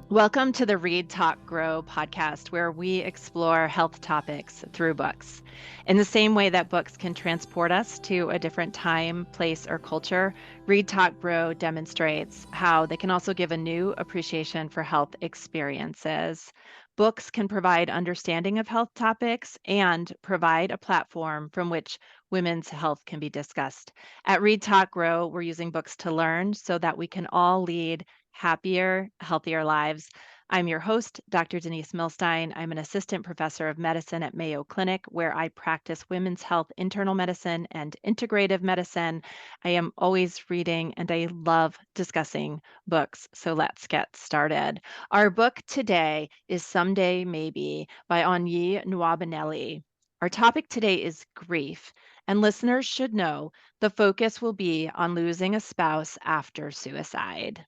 Welcome to the Read, Talk, Grow podcast, where we explore health topics through books. In the same way that books can transport us to a different time, place, or culture, Read, Talk, Grow demonstrates how they can also give a new appreciation for health experiences. Books can provide understanding of health topics and provide a platform from which women's health can be discussed. At Read, Talk, Grow, we're using books to learn so that we can all lead happier, healthier lives. I'm your host, Dr. Denise Milstein. I'm an assistant professor of medicine at Mayo Clinic, where I practice women's health, internal medicine, and integrative medicine. I am always reading and I love discussing books. So let's get started. Our book today is Someday Maybe by Onyi Nwabineli. Our topic today is grief, and listeners should know the focus will be on losing a spouse after suicide.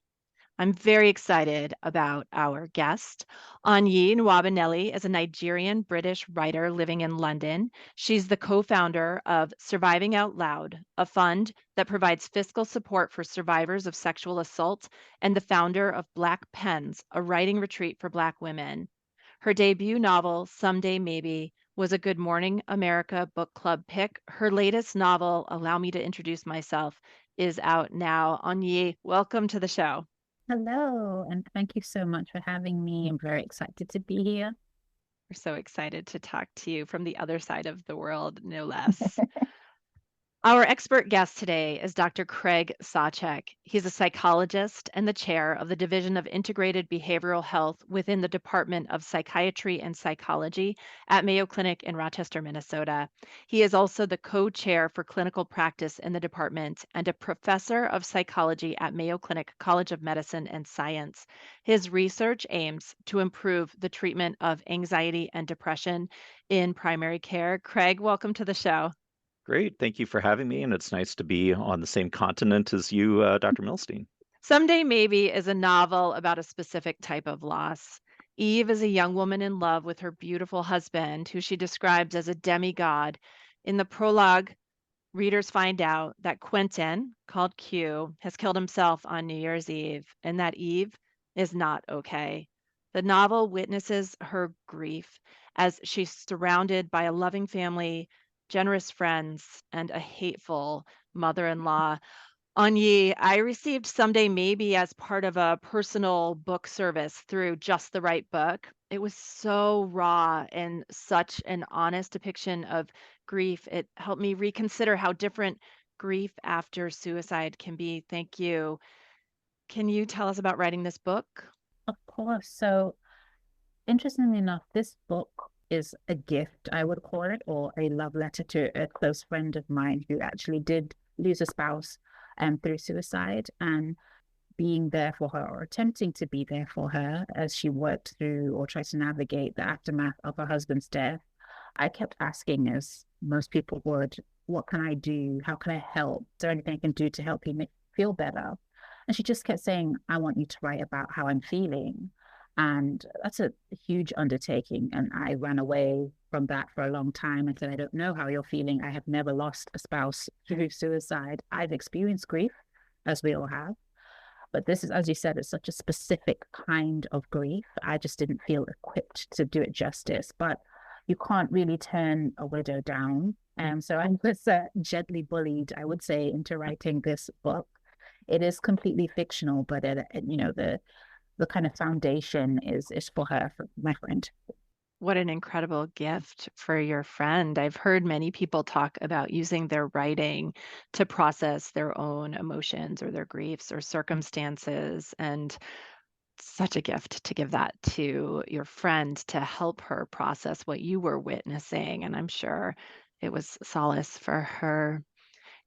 I'm very excited about our guest. Onyi Nwabineli is a Nigerian British writer living in London. She's the co founder of Surviving Out Loud, a fund that provides fiscal support for survivors of sexual assault, and the founder of Black Pens, a writing retreat for Black women. Her debut novel, Someday Maybe, was a Good Morning America book club pick. Her latest novel, Allow Me to Introduce Myself, is out now. Onyi, welcome to the show. Hello, and thank you so much for having me. I'm very excited to be here. We're so excited to talk to you from the other side of the world, no less. Our expert guest today is Dr. Craig Sawchuk. He's a psychologist and the chair of the Division of Integrated Behavioral Health within the Department of Psychiatry and Psychology at Mayo Clinic in Rochester, Minnesota. He is also the co-chair for clinical practice in the department and a professor of psychology at Mayo Clinic College of Medicine and Science. His research aims to improve the treatment of anxiety and depression in primary care. Craig, welcome to the show. Great. Thank you for having me. And it's nice to be on the same continent as you, Dr. Milstein. Someday Maybe is a novel about a specific type of loss. Eve is a young woman in love with her beautiful husband, who she describes as a demigod. In the prologue, readers find out that Quentin, called Q, has killed himself on New Year's Eve, and that Eve is not okay. The novel witnesses her grief as she's surrounded by a loving family, generous friends, and a hateful mother in law. Onyi, I received Someday Maybe as part of a personal book service through Just the Right Book. It was so raw and such an honest depiction of grief. It helped me reconsider how different grief after suicide can be. Thank you. Can you tell us about writing this book? Of course. So, interestingly enough, this book is a gift, I would call it, or a love letter to a close friend of mine who actually did lose a spouse through suicide, and being there for her, or attempting to be there for her as she worked through or tried to navigate the aftermath of her husband's death. I kept asking, as most people would, what can I do? How can I help? Is there anything I can do to help you feel better? And she just kept saying, I want you to write about how I'm feeling. And that's a huge undertaking. And I ran away from that for a long time and said, I don't know how you're feeling. I have never lost a spouse through suicide. I've experienced grief, as we all have. But this is, as you said, it's such a specific kind of grief. I just didn't feel equipped to do it justice. But you can't really turn a widow down. And so I was gently bullied, I would say, into writing this book. It is completely fictional, but the kind of foundation is for her, for my friend. What an incredible gift for your friend. I've heard many people talk about using their writing to process their own emotions or their griefs or circumstances. And such a gift to give that to your friend to help her process what you were witnessing. And I'm sure it was solace for her.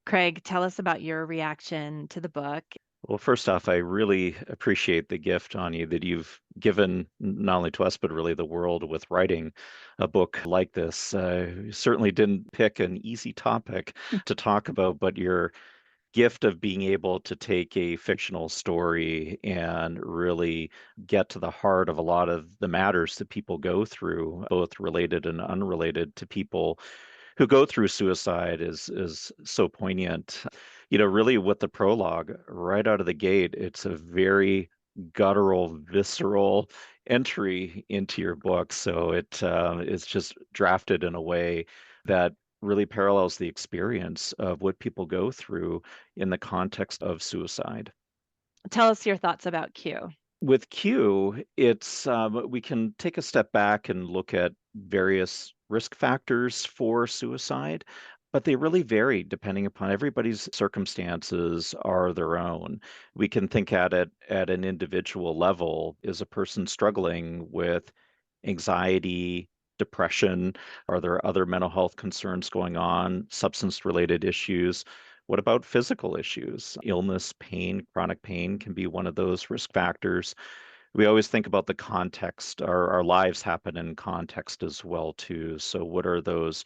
Craig, tell us about your reaction to the book. Well, first off, I really appreciate the gift, Anya, that you've given not only to us, but really the world with writing a book like this. You certainly didn't pick an easy topic to talk about, but your gift of being able to take a fictional story and really get to the heart of a lot of the matters that people go through, both related and unrelated to people who go through suicide is so poignant. Really with the prologue right out of the gate, it's a very guttural, visceral entry into your book. So it's just drafted in a way that really parallels the experience of what people go through in the context of suicide. Tell us your thoughts about Q. With Q, it's we can take a step back and look at various risk factors for suicide, but they really vary depending upon everybody's circumstances are their own. We can think at it at an individual level. Is a person struggling with anxiety, depression? Are there other mental health concerns going on, substance-related issues? What about physical issues? Illness, pain, chronic pain can be one of those risk factors. We always think about the context. Our lives happen in context as well too. So what are those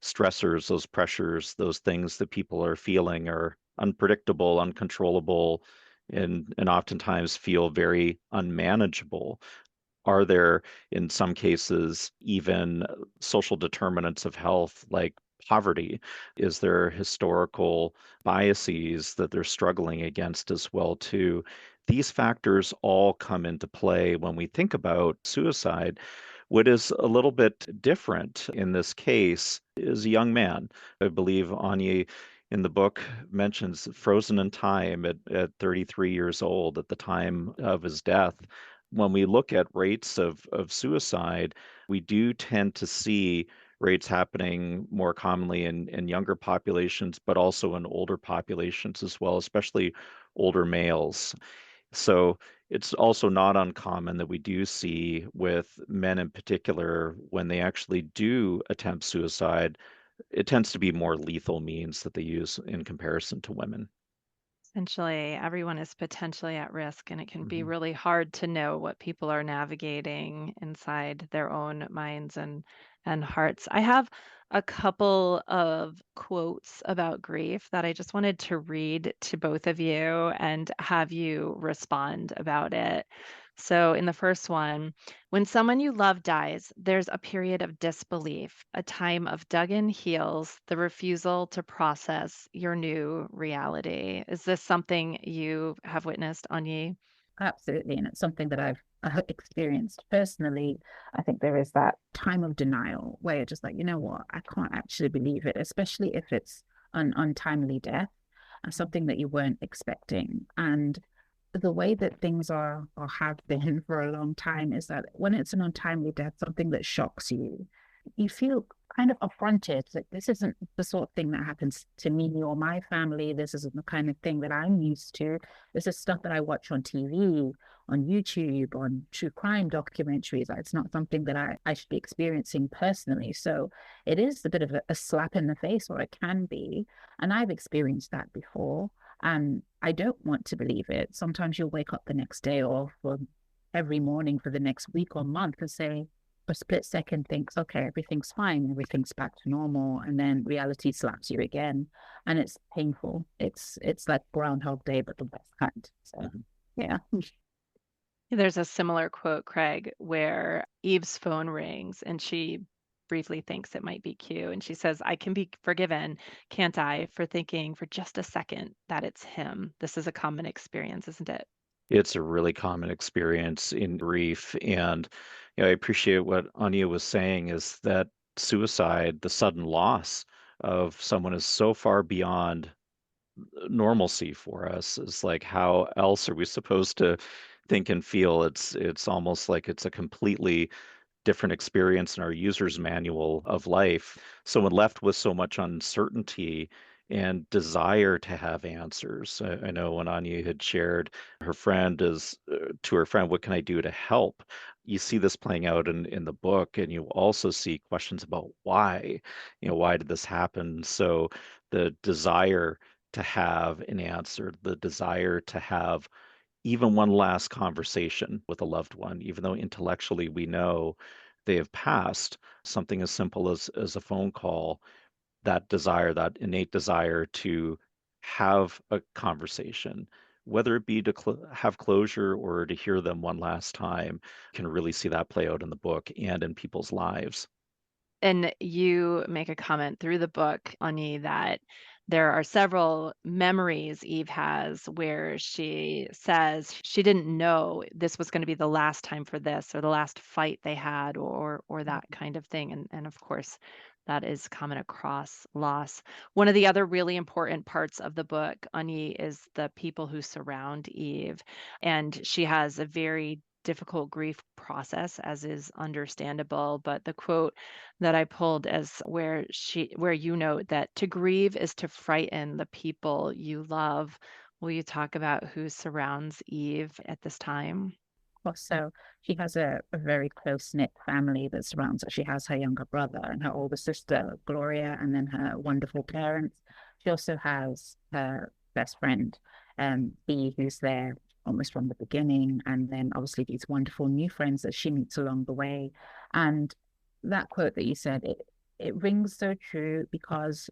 stressors, those pressures, those things that people are feeling are unpredictable, uncontrollable, and oftentimes feel very unmanageable. Are there, in some cases, even social determinants of health like poverty? Is there historical biases that they're struggling against as well too? These factors all come into play when we think about suicide. What is a little bit different in this case is a young man. I believe Onyi in the book mentions frozen in time at 33 years old at the time of his death. When we look at rates of suicide, we do tend to see rates happening more commonly in younger populations, but also in older populations as well, especially older males. So it's also not uncommon that we do see with men in particular, when they actually do attempt suicide, it tends to be more lethal means that they use in comparison to women. Essentially, everyone is potentially at risk, and it can be Mhm. really hard to know what people are navigating inside their own minds and hearts. I have a couple of quotes about grief that I just wanted to read to both of you and have you respond about it. So, in the first one, when someone you love dies, there's a period of disbelief, a time of dug in heels, the refusal to process your new reality. Is this something you have witnessed, Onyi? Absolutely. And it's something that I've experienced personally. I think there is that time of denial where you're just like, you know what, I can't actually believe it, especially if it's an untimely death and something that you weren't expecting. And the way that things are or have been for a long time is that when it's an untimely death, something that shocks you, you feel kind of affronted. Like this isn't the sort of thing that happens to me or my family. This isn't the kind of thing that I'm used to. This is stuff that I watch on TV, on YouTube, on true crime documentaries. It's not something that I should be experiencing personally. So it is a bit of a slap in the face, or it can be. And I've experienced that before. And I don't want to believe it. Sometimes you'll wake up the next day or for every morning for the next week or month and say, a split second thinks, okay, everything's fine, everything's back to normal, and then reality slaps you again, and it's painful. It's like Groundhog Day, but the best kind. So Mhm. yeah. There's a similar quote, Craig, where Eve's phone rings and she briefly thinks it might be Q. And she says, I can be forgiven, can't I, for thinking for just a second that it's him. This is a common experience, isn't it? It's a really common experience in grief. And I appreciate what Anya was saying is that suicide, the sudden loss of someone is so far beyond normalcy for us. Is like, how else are we supposed to think and feel? It's almost like it's a completely different experience in our user's manual of life. So when left with so much uncertainty and desire to have answers, I know when Anya had shared her friend is to her friend, what can I do to help? You see this playing out in the book, and you also see questions about why, why did this happen? So the desire to have an answer, the desire to have even one last conversation with a loved one, even though intellectually we know they have passed, something as simple as a phone call, that desire, that innate desire to have a conversation, whether it be to have closure or to hear them one last time, can really see that play out in the book and in people's lives. And you make a comment through the book, Ani, that there are several memories Eve has where she says she didn't know this was going to be the last time for this or the last fight they had or that kind of thing. And of course, that is common across loss. One of the other really important parts of the book, Onyi, is the people who surround Eve. And she has a very difficult grief process, as is understandable. But the quote that I pulled as where you note that to grieve is to frighten the people you love. Will you talk about who surrounds Eve at this time? So she has a very close-knit family that surrounds her. She has her younger brother and her older sister, Gloria, and then her wonderful parents. She also has her best friend, Bea, who's there almost from the beginning, and then obviously these wonderful new friends that she meets along the way. And that quote that you said, it rings so true because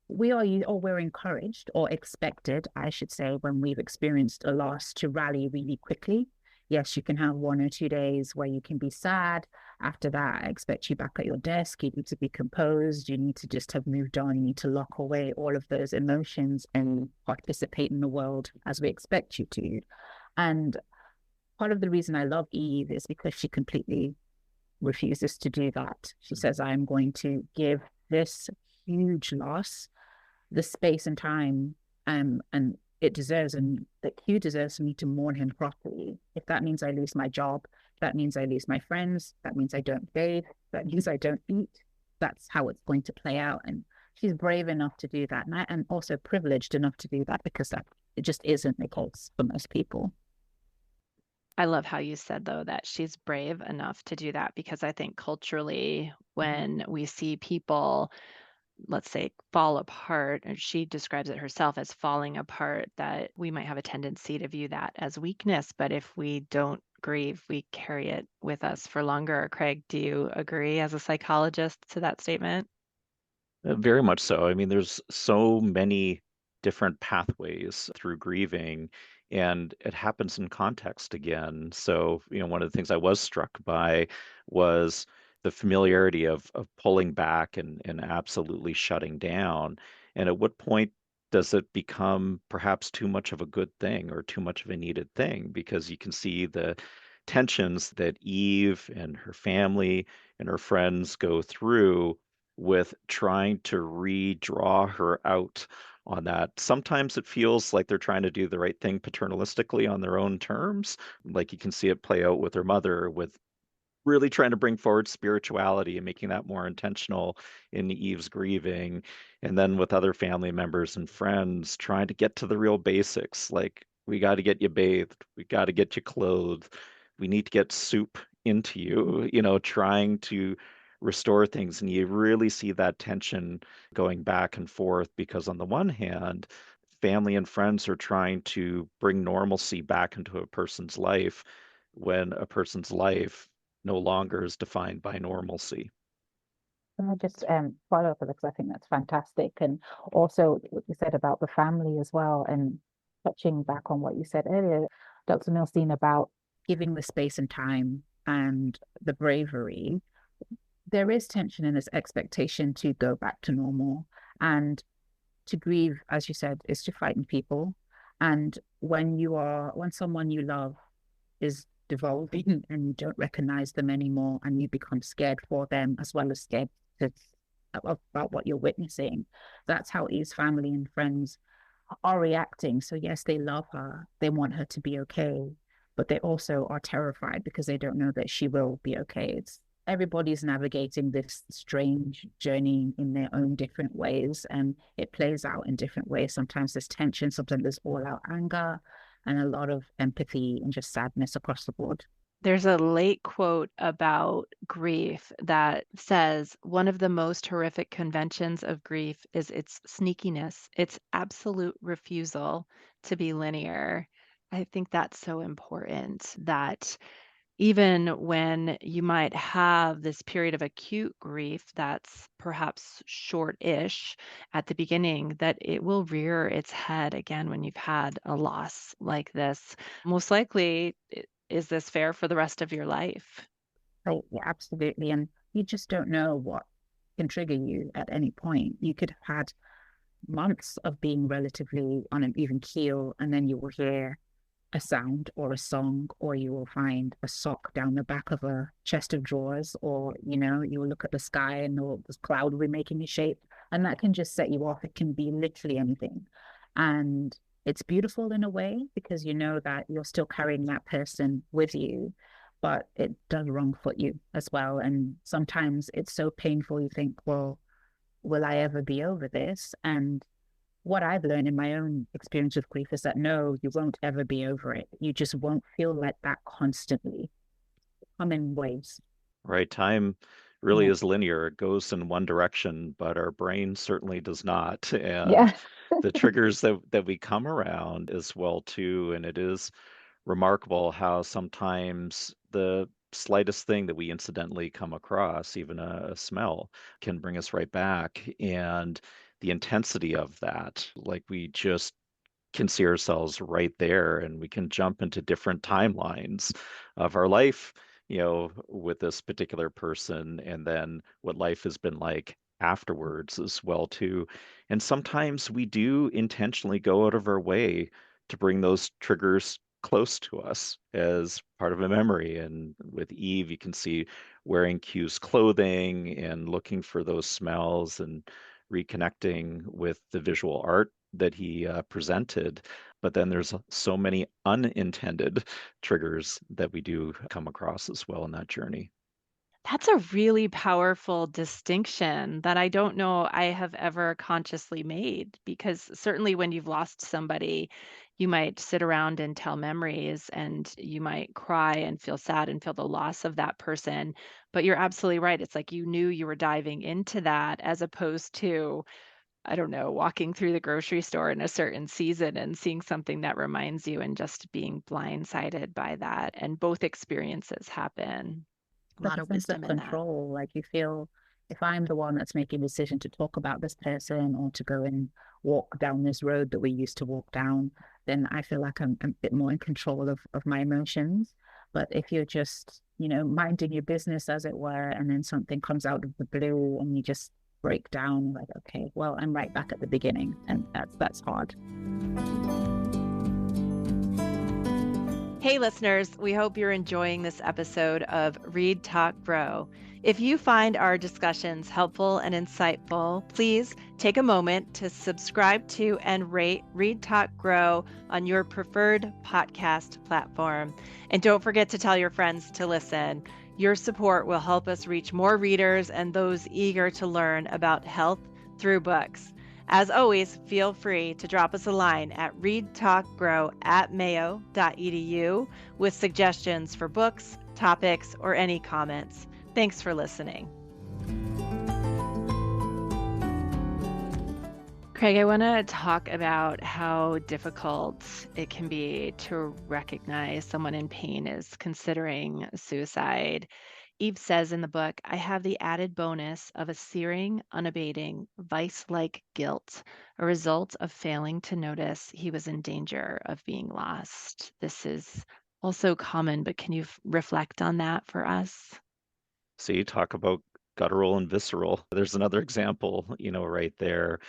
we're encouraged or expected, I should say, when we've experienced a loss to rally really quickly. Yes, you can have 1 or 2 days where you can be sad. After that, I expect you back at your desk. You need to be composed. You need to just have moved on. You need to lock away all of those emotions and participate in the world as we expect you to. And part of the reason I love Eve is because she completely refuses to do that. She says, I'm going to give this huge loss the space and time and it deserves, and that Q deserves for me to mourn him properly. If that means I lose my job, that means I lose my friends, that means I don't bathe, that means I don't eat. That's how it's going to play out. And she's brave enough to do that, and also privileged enough to do that because it just isn't the case for most people. I love how you said, though, that she's brave enough to do that because I think culturally, when we see people, let's say, fall apart, and she describes it herself as falling apart, that we might have a tendency to view that as weakness. But if we don't grieve, we carry it with us for longer. Craig, do you agree as a psychologist to that statement? Very much so. I mean, there's so many different pathways through grieving, and it happens in context again. So, one of the things I was struck by was the familiarity of pulling back and absolutely shutting down. And at what point does it become perhaps too much of a good thing or too much of a needed thing? Because you can see the tensions that Eve and her family and her friends go through with trying to redraw her out on that. Sometimes it feels like they're trying to do the right thing paternalistically on their own terms. Like you can see it play out with her mother, with really trying to bring forward spirituality and making that more intentional in Eve's grieving. And then with other family members and friends, trying to get to the real basics, like we got to get you bathed, we got to get you clothed, we need to get soup into you, trying to restore things. And you really see that tension going back and forth because, on the one hand, family and friends are trying to bring normalcy back into a person's life when a person's life no longer is defined by normalcy. Can I just follow up with it because I think that's fantastic. And also what you said about the family as well, and touching back on what you said earlier, Dr. Milstein, about giving the space and time and the bravery. There is tension in this expectation to go back to normal, and to grieve, as you said, is to frighten people. And when someone you love is devolving and you don't recognize them anymore and you become scared for them as well as scared about what you're witnessing, that's how Eve's family and friends are reacting. So yes, they love her, they want her to be okay, but they also are terrified because they don't know that she will be okay. Everybody's navigating this strange journey in their own different ways, and it plays out in different ways. Sometimes there's tension, sometimes there's all out anger, and a lot of empathy and just sadness across the board. There's a late quote about grief that says one of the most horrific conventions of grief is its sneakiness, its absolute refusal to be linear. I think that's so important that even when you might have this period of acute grief that's perhaps short-ish at the beginning, that it will rear its head again when you've had a loss like this. Most likely, is this fair for the rest of your life? So, yeah, absolutely. And you just don't know what can trigger you at any point. You could have had months of being relatively on an even keel, and then you will hear a sound or a song, or you will find a sock down the back of a chest of drawers, or you will look at the sky and the cloud will be making a shape, and that can just set you off. It can be literally anything, and it's beautiful in a way because you know that you're still carrying that person with you, but it does wrong foot you as well. And sometimes it's so painful, you think, well, will I ever be over this? And what I've learned in my own experience with grief is that no, you won't ever be over it. You just won't feel like that constantly. Come in waves. Right. Time really Yeah. is linear. It goes in one direction, but our brain certainly does not. And Yeah. the triggers that we come around as well too. And it is remarkable how sometimes the slightest thing that we incidentally come across, even a smell, can bring us right back. And the intensity of that, like we just can see ourselves right there and we can jump into different timelines of our life, with this particular person and then what life has been like afterwards as well too. And sometimes we do intentionally go out of our way to bring those triggers close to us as part of a memory. And with Eve, you can see wearing Q's clothing and looking for those smells and reconnecting with the visual art that he presented. But then there's so many unintended triggers that we do come across as well in that journey. That's a really powerful distinction that I don't know I have ever consciously made because certainly when you've lost somebody, you might sit around and tell memories and you might cry and feel sad and feel the loss of that person. But you're absolutely right. It's like you knew you were diving into that as opposed to, I don't know, walking through the grocery store in a certain season and seeing something that reminds you and just being blindsided by that. And both experiences happen. A Like lot a of sense of wisdom in that. control. Like you feel, if I'm the one that's making a decision to talk about this person or to go and walk down this road that we used to walk down, then I feel like I'm a bit more in control of my emotions. But if you're just, minding your business, as it were, and then something comes out of the blue and you just break down, like, okay, well, I'm right back at the beginning, and that's hard. Hey, listeners, we hope you're enjoying this episode of Read, Talk, Grow. If you find our discussions helpful and insightful, please take a moment to subscribe to and rate Read, Talk, Grow on your preferred podcast platform. And don't forget to tell your friends to listen. Your support will help us reach more readers and those eager to learn about health through books. As always, feel free to drop us a line at readtalkgrow@mayo.edu with suggestions for books, topics, or any comments. Thanks for listening. Craig, I want to talk about how difficult it can be to recognize someone in pain is considering suicide. Eve says in the book, I have the added bonus of a searing, unabating, vice-like guilt, a result of failing to notice he was in danger of being lost. This is also common, but can you reflect on that for us? See, talk about guttural and visceral. There's another example, right there.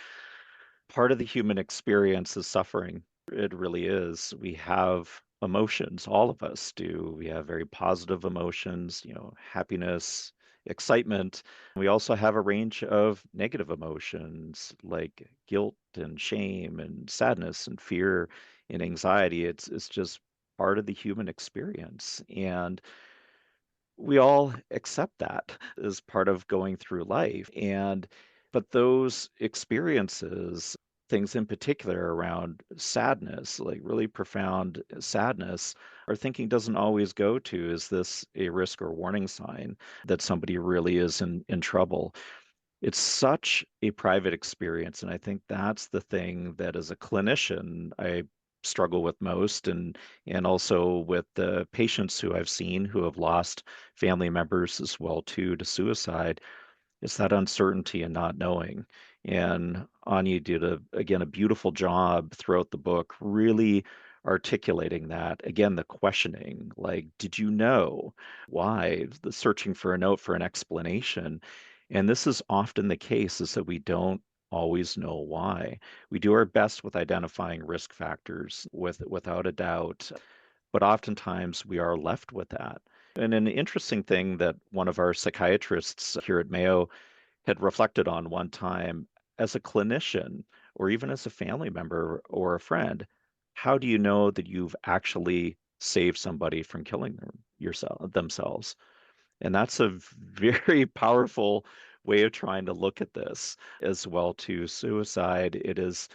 Part of the human experience is suffering. It really is. We have emotions, all of us do. We have very positive emotions, happiness, excitement. We also have a range of negative emotions like guilt and shame and sadness and fear and anxiety. It's just part of the human experience. And we all accept that as part of going through life. But those experiences, things in particular around sadness, like really profound sadness, our thinking doesn't always go to, is this a risk or warning sign that somebody really is in trouble? It's such a private experience. And I think that's the thing that as a clinician, I struggle with most, and also with the patients who I've seen who have lost family members as well too to suicide. It's that uncertainty and not knowing. And Anya did again a beautiful job throughout the book, really articulating that. Again, the questioning, like, did you know? Why? The searching for a note for an explanation. And this is often the case, is that we don't always know why. We do our best with identifying risk factors without a doubt, but oftentimes we are left with that. And an interesting thing that one of our psychiatrists here at Mayo had reflected on one time, as a clinician or even as a family member or a friend, how do you know that you've actually saved somebody from killing themselves? And that's a very powerful way of trying to look at this as well too. Suicide, it is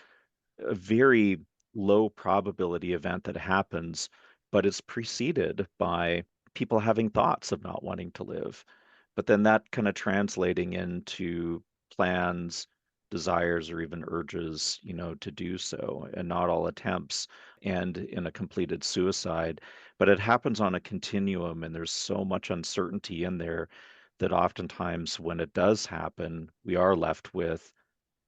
a very low probability event that happens, but it's preceded by people having thoughts of not wanting to live. But then that kind of translating into plans, desires, or even urges, to do so, and not all attempts end in a completed suicide. But it happens on a continuum, and there's so much uncertainty in there that oftentimes when it does happen, we are left with,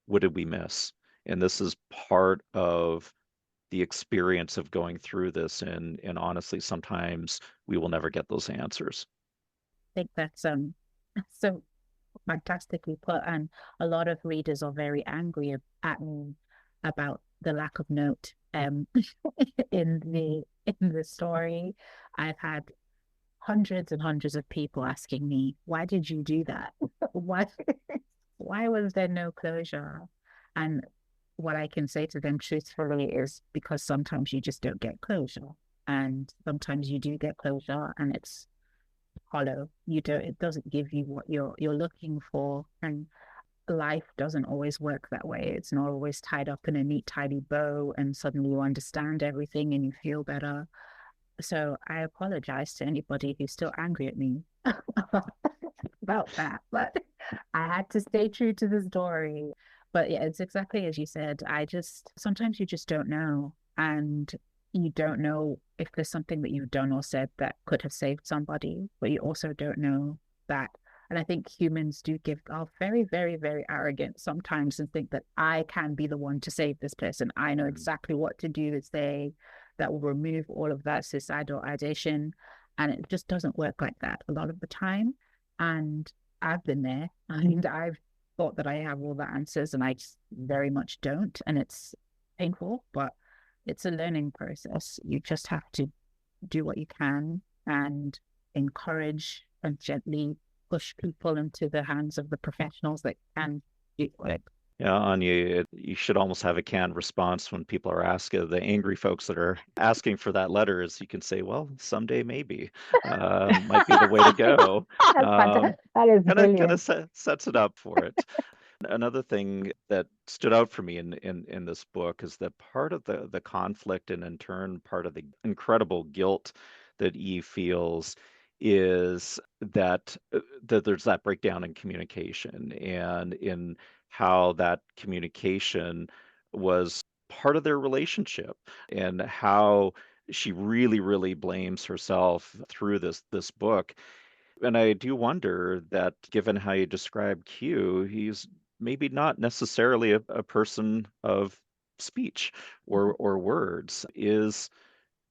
what did we miss? And this is part of the experience of going through this. And honestly, sometimes we will never get those answers. I think that's so fantastically put, and a lot of readers are very angry at me about the lack of note in the story. I've had hundreds and hundreds of people asking me, why did you do that? why why was there no closure? And what I can say to them truthfully is, because sometimes you just don't get closure, and sometimes you do get closure and it's hollow. It doesn't give you what you're looking for, and life doesn't always work that way. It's not always tied up in a neat, tidy bow, and suddenly you understand everything and you feel better. So I apologize to anybody who's still angry at me about that, but I had to stay true to the story. But yeah, it's exactly as you said. Sometimes you just don't know. And you don't know if there's something that you've done or said that could have saved somebody, but you also don't know that. And I think humans are very, very, very arrogant sometimes and think that I can be the one to save this person. I know exactly what to do to say that will remove all of that suicidal ideation. And it just doesn't work like that a lot of the time. And I've been there and I've thought that I have all the answers and I just very much don't. And it's painful, but it's a learning process. You just have to do what you can and encourage and gently push people into the hands of the professionals that can do it. Yeah, Anya, you should almost have a canned response when people are asking, the angry folks that are asking for that letter, is you can say, well, someday maybe might be the way to go. That is kind brilliant. of sets it up for it. Another thing that stood out for me in this book is that part of the conflict, and in turn part of the incredible guilt that Eve feels, is that there's that breakdown in communication, and in how that communication was part of their relationship, and how she really, really blames herself through this book. And I do wonder that, given how you describe Q, he's maybe not necessarily a person of speech or words, is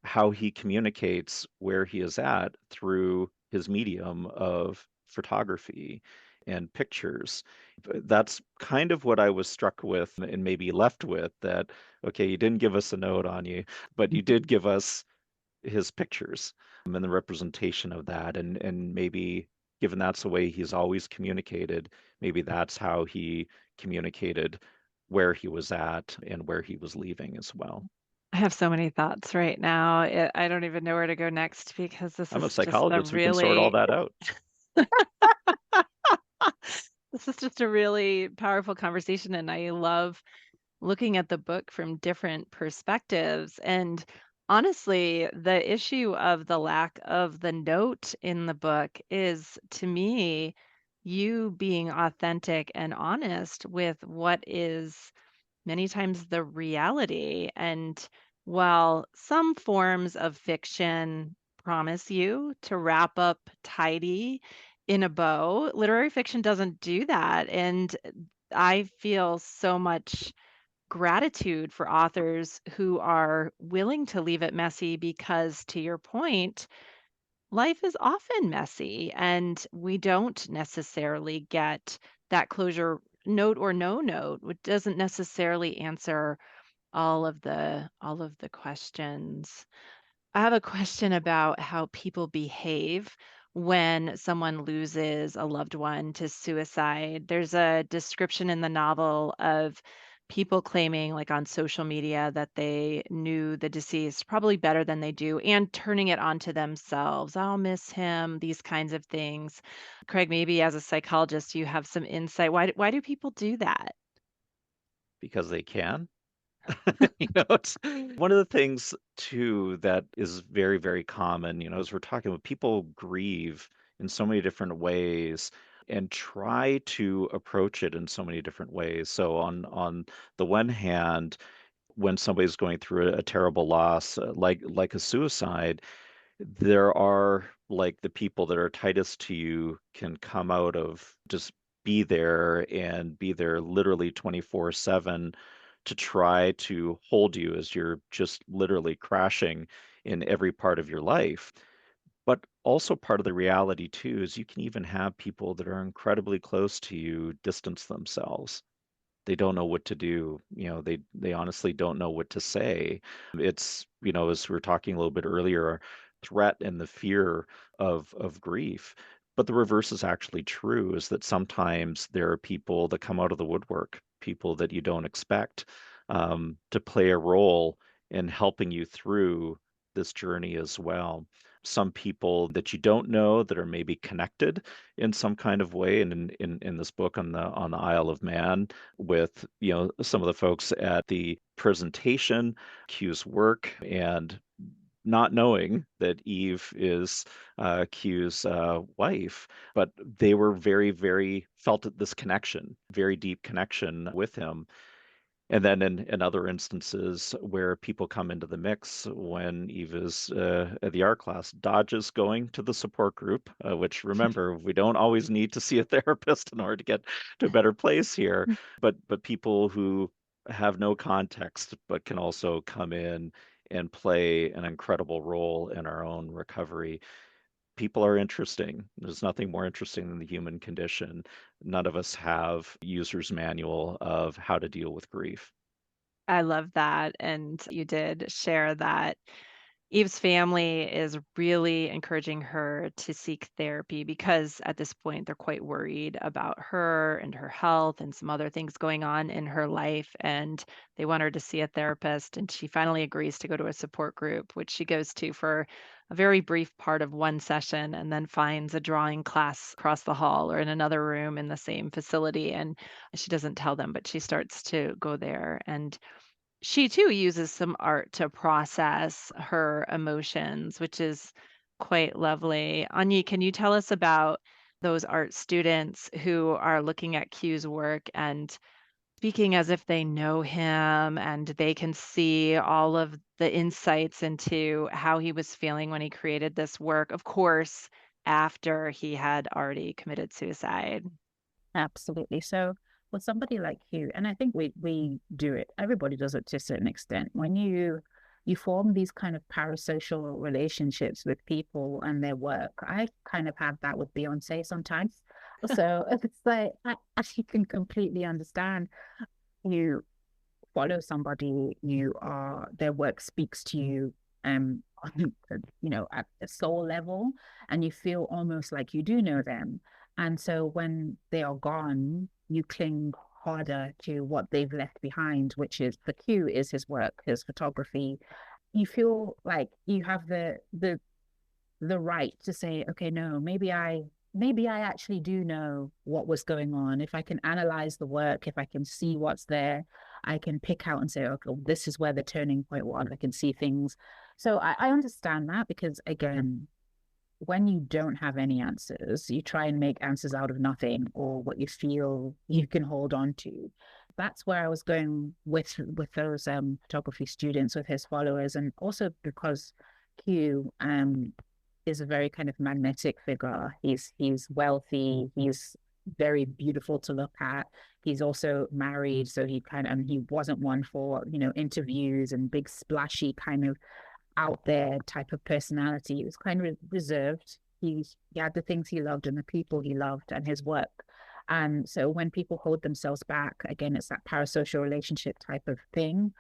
how he communicates where he is at through his medium of photography and pictures. That's kind of what I was struck with and maybe left with, that, okay, you didn't give us a note on you, but you did give us his pictures and the representation of that. And maybe, given that's the way he's always communicated, maybe that's how he communicated where he was at and where he was leaving as well. I have so many thoughts right now. I don't even know where to go next because this I'm a is just a psychologist. We can sort all really that out. this is just a really powerful conversation, and I love looking at the book from different perspectives. And honestly, the issue of the lack of the note in the book is, to me, you being authentic and honest with what is many times the reality. And while some forms of fiction promise you to wrap up tidy in a bow, literary fiction doesn't do that. And I feel so much gratitude for authors who are willing to leave it messy because, to your point, life is often messy and we don't necessarily get that closure note or no note, which doesn't necessarily answer all of the questions. I have a question about how people behave when someone loses a loved one to suicide. There's a description in the novel of people claiming, like on social media, that they knew the deceased probably better than they do and turning it onto themselves. I'll miss him, these kinds of things. Craig, maybe as a psychologist, you have some insight. Why do people do that? Because they can. It's one of the things too that is very, very common, as we're talking about, people grieve in so many different ways and try to approach it in so many different ways. So on the one hand, when somebody's going through a terrible loss, like a suicide, there are like the people that are tightest to you can come out of just be there literally 24/7 to try to hold you as you're just literally crashing in every part of your life. But also part of the reality too is you can even have people that are incredibly close to you distance themselves. They don't know what to do. They honestly don't know what to say. It's, as we were talking a little bit earlier, threat and the fear of grief. But the reverse is actually true, is that sometimes there are people that come out of the woodwork, people that you don't expect, to play a role in helping you through this journey as well. Some people that you don't know that are maybe connected in some kind of way. And in this book on the Isle of Man, with some of the folks at the presentation, Q's work, and not knowing that Eve is Q's wife, but they were very, very felt this connection, very deep connection with him. And then in other instances where people come into the mix, when Eve is at the art class, Dodge is going to the support group, which, remember, we don't always need to see a therapist in order to get to a better place here, but people who have no context but can also come in and play an incredible role in our own recovery. People are interesting. There's nothing more interesting than the human condition. None of us have user's manual of how to deal with grief. I love that. And you did share that Eve's family is really encouraging her to seek therapy because at this point they're quite worried about her and her health and some other things going on in her life. And they want her to see a therapist. And she finally agrees to go to a support group, which she goes to for a very brief part of one session and then finds a drawing class across the hall or in another room in the same facility. And she doesn't tell them, but she starts to go there. And she too uses some art to process her emotions, which is quite lovely. Anyi, can you tell us about those art students who are looking at Q's work and speaking as if they know him and they can see all of the insights into how he was feeling when he created this work, of course, after he had already committed suicide? Absolutely. So with somebody like you, and I think we do it, everybody does it to a certain extent. When you form these kind of parasocial relationships with people and their work. I kind of have that with Beyonce sometimes. So it's like I can completely understand. You follow somebody, their work speaks to you on at the soul level, and you feel almost like you do know them. And so when they are gone, you cling harder to what they've left behind, which is the Q is his work, his photography. You feel like you have the right to say, okay, no, maybe I actually do know what was going on. If I can analyze the work, if I can see what's there, I can pick out and say, okay, this is where the turning point was. I can see things. So I understand that, because again, when you don't have any answers, you try and make answers out of nothing or what you feel you can hold on to. That's where I was going with those photography students, with his followers, and also because Q is a very kind of magnetic figure. He's wealthy. He's very beautiful to look at. He's also married, so he wasn't one for interviews and big splashy kind of out there type of personality. He was kind of reserved. He had the things he loved and the people he loved and his work. And so when people hold themselves back, again, it's that parasocial relationship type of thing.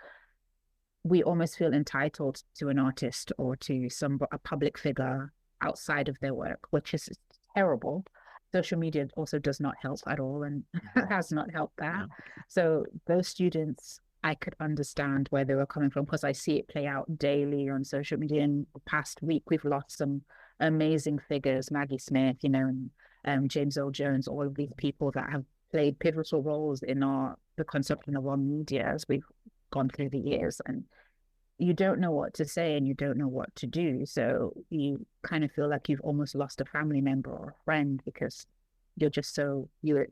We almost feel entitled to an artist or to a public figure outside of their work, which is terrible. Social media also does not help at all and has not helped that. Yeah. So those students, I could understand where they were coming from because I see it play out daily on social media. In the past week, we've lost some amazing figures, Maggie Smith, and James Earl Jones, all of these people that have played pivotal roles in the consumption of our media as we've gone through the years. And you don't know what to say and you don't know what to do. So you kind of feel like you've almost lost a family member or a friend because you're just you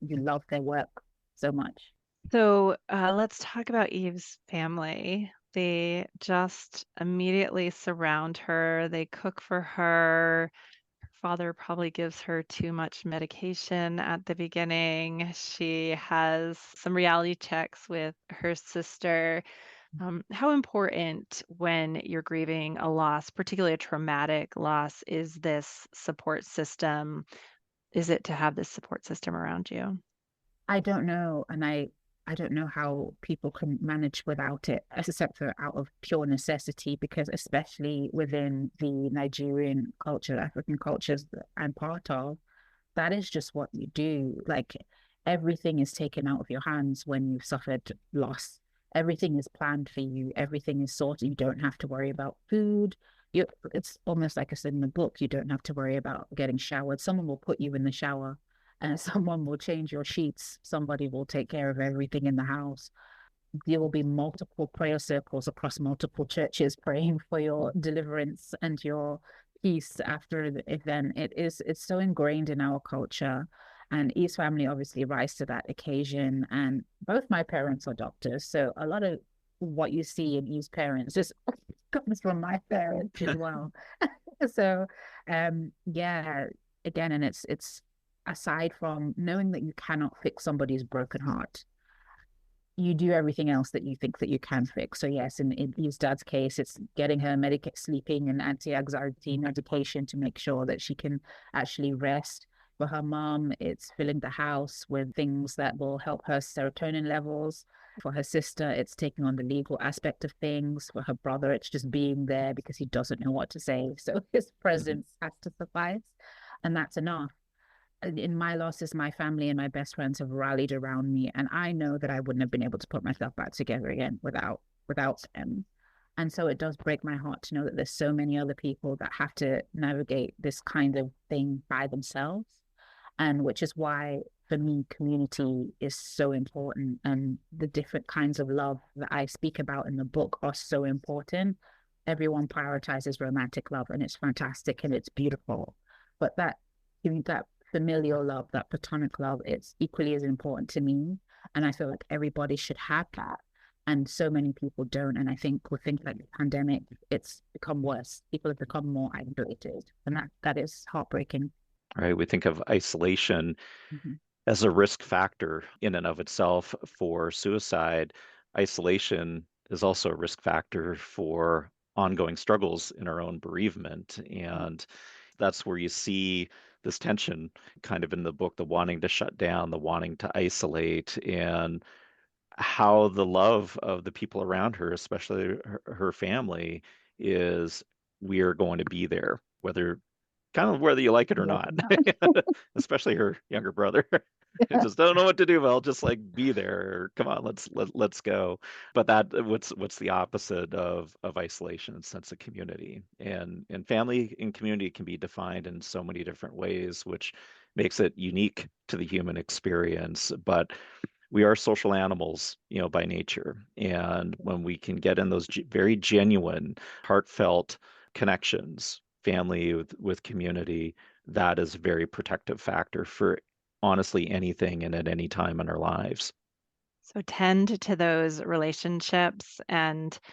love their work so much. So let's talk about Eve's family. They just immediately surround her. They cook for her. Her father probably gives her too much medication at the beginning. She has some reality checks with her sister. How important when you're grieving a loss, particularly a traumatic loss, is this support system? Is it to have this support system around you? I don't know. And I don't know how people can manage without it, except for out of pure necessity, because especially within the Nigerian culture, African cultures that I'm part of, that is just what you do. Like everything is taken out of your hands when you've suffered loss. Everything is planned for you. Everything is sorted. You don't have to worry about food. It's almost like I said in the book, you don't have to worry about getting showered. Someone will put you in the shower and someone will change your sheets. Somebody will take care of everything in the house. There will be multiple prayer circles across multiple churches praying for your deliverance and your peace after the event. It's so ingrained in our culture. And Eve's family obviously rise to that occasion. And both my parents are doctors. So a lot of what you see in Eve's parents just comes from my parents as well. So yeah, again, and it's aside from knowing that you cannot fix somebody's broken heart, you do everything else that you think that you can fix. So yes, in Eve's dad's case, it's getting her sleeping and anti-anxiety medication to make sure that she can actually rest. For her mom, it's filling the house with things that will help her serotonin levels. For her sister, it's taking on the legal aspect of things. For her brother, it's just being there because he doesn't know what to say. So his presence has to suffice. And that's enough. In my losses, my family and my best friends have rallied around me, and I know that I wouldn't have been able to put myself back together again without them. And so it does break my heart to know that there's so many other people that have to navigate this kind of thing by themselves. And which is why, for me, community is so important. And the different kinds of love that I speak about in the book are so important. Everyone prioritizes romantic love, and it's fantastic and it's beautiful. But that familial love, that platonic love, it's equally as important to me. And I feel like everybody should have that. And so many people don't. And I think with things like the pandemic, it's become worse. People have become more isolated. And that is heartbreaking. Right. We think of isolation Mm-hmm. as a risk factor in and of itself for suicide. Isolation is also a risk factor for ongoing struggles in our own bereavement. And that's where you see this tension kind of in the book, the wanting to shut down, the wanting to isolate, and how the love of the people around her, especially her family, is we are going to be there, whether you like it or not, especially her younger brother. I just don't know what to do. But I'll just like be there. Come on, let's go. But what's the opposite of isolation? Sense of community, and family and community can be defined in so many different ways, which makes it unique to the human experience. But we are social animals, by nature, and when we can get in those very genuine, heartfelt connections, family with community, that is a very protective factor for honestly anything and at any time in our lives. So tend to those relationships. And I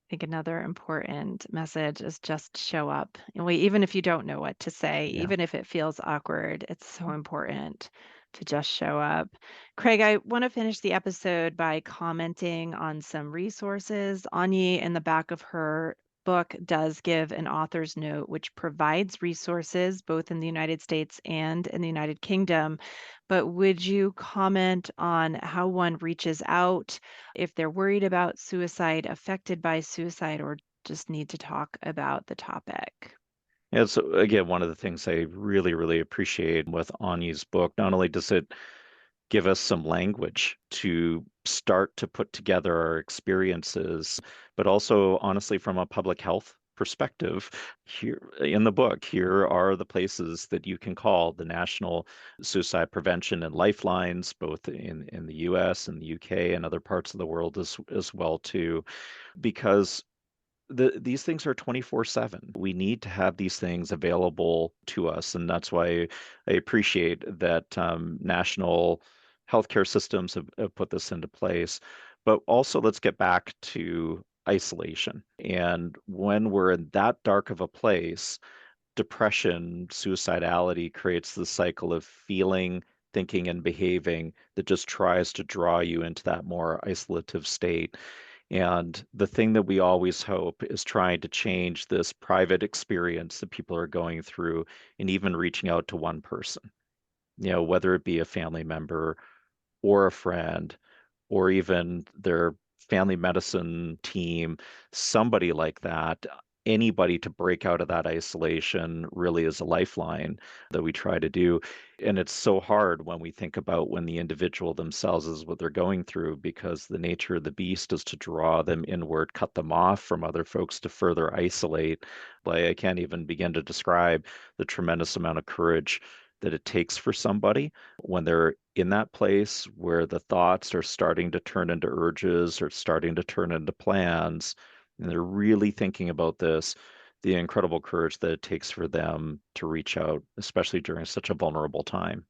think another important message is just show up. Even if you don't know what to say, Yeah. even if it feels awkward, it's so important to just show up. Craig, I want to finish the episode by commenting on some resources. Onyi, in the back of her book does give an author's note, which provides resources both in the United States and in the United Kingdom. But would you comment on how one reaches out if they're worried about suicide, affected by suicide, or just need to talk about the topic? Yeah, so again, one of the things I really, really appreciate with Onyi's book, not only does it give us some language to start to put together our experiences, but also, honestly, from a public health perspective, here in the book, here are the places that you can call the National Suicide Prevention and Lifelines, both in the US and the UK and other parts of the world as well too, because these things are 24/7. We need to have these things available to us, and that's why I appreciate that national healthcare systems have put this into place. But also, let's get back to isolation. And when we're in that dark of a place, depression, suicidality creates the cycle of feeling, thinking, and behaving that just tries to draw you into that more isolative state. And the thing that we always hope is trying to change this private experience that people are going through and even reaching out to one person, whether it be a family member or a friend or even their family medicine team, somebody like that. Anybody to break out of that isolation really is a lifeline that we try to do. And it's so hard when we think about when the individual themselves is what they're going through, because the nature of the beast is to draw them inward, cut them off from other folks to further isolate. Like, I can't even begin to describe the tremendous amount of courage that it takes for somebody when they're in that place where the thoughts are starting to turn into urges or starting to turn into plans, and they're really thinking about this, the incredible courage that it takes for them to reach out, especially during such a vulnerable time.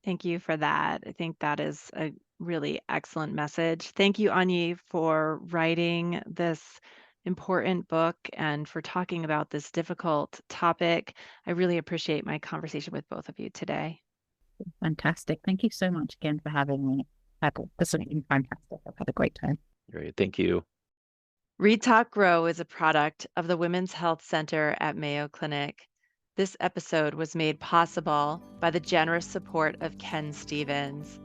Thank you for that. I think that is a really excellent message. Thank you, Onyi, for writing this important book and for talking about this difficult topic. I really appreciate my conversation with both of you today. Fantastic. Thank you so much again for having me. This has been fantastic. I've had a great time. Great. Thank you. Read, Talk, Grow is a product of the Women's Health Center at Mayo Clinic. This episode was made possible by the generous support of Ken Stevens.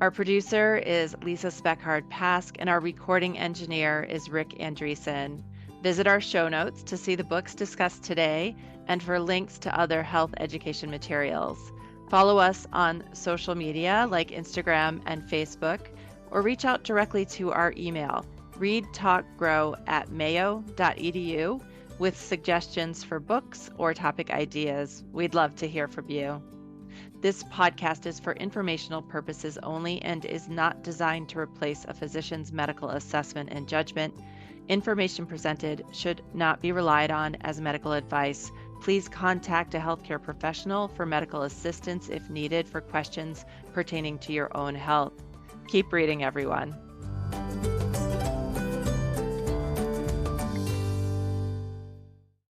Our producer is Lisa Speckhard-Pask, and our recording engineer is Rick Andreessen. Visit our show notes to see the books discussed today and for links to other health education materials. Follow us on social media like Instagram and Facebook, or reach out directly to our email, readtalkgrow@mayo.edu, with suggestions for books or topic ideas. We'd love to hear from you. This podcast is for informational purposes only and is not designed to replace a physician's medical assessment and judgment. Information presented should not be relied on as medical advice. Please contact a healthcare professional for medical assistance if needed for questions pertaining to your own health. Keep reading, everyone.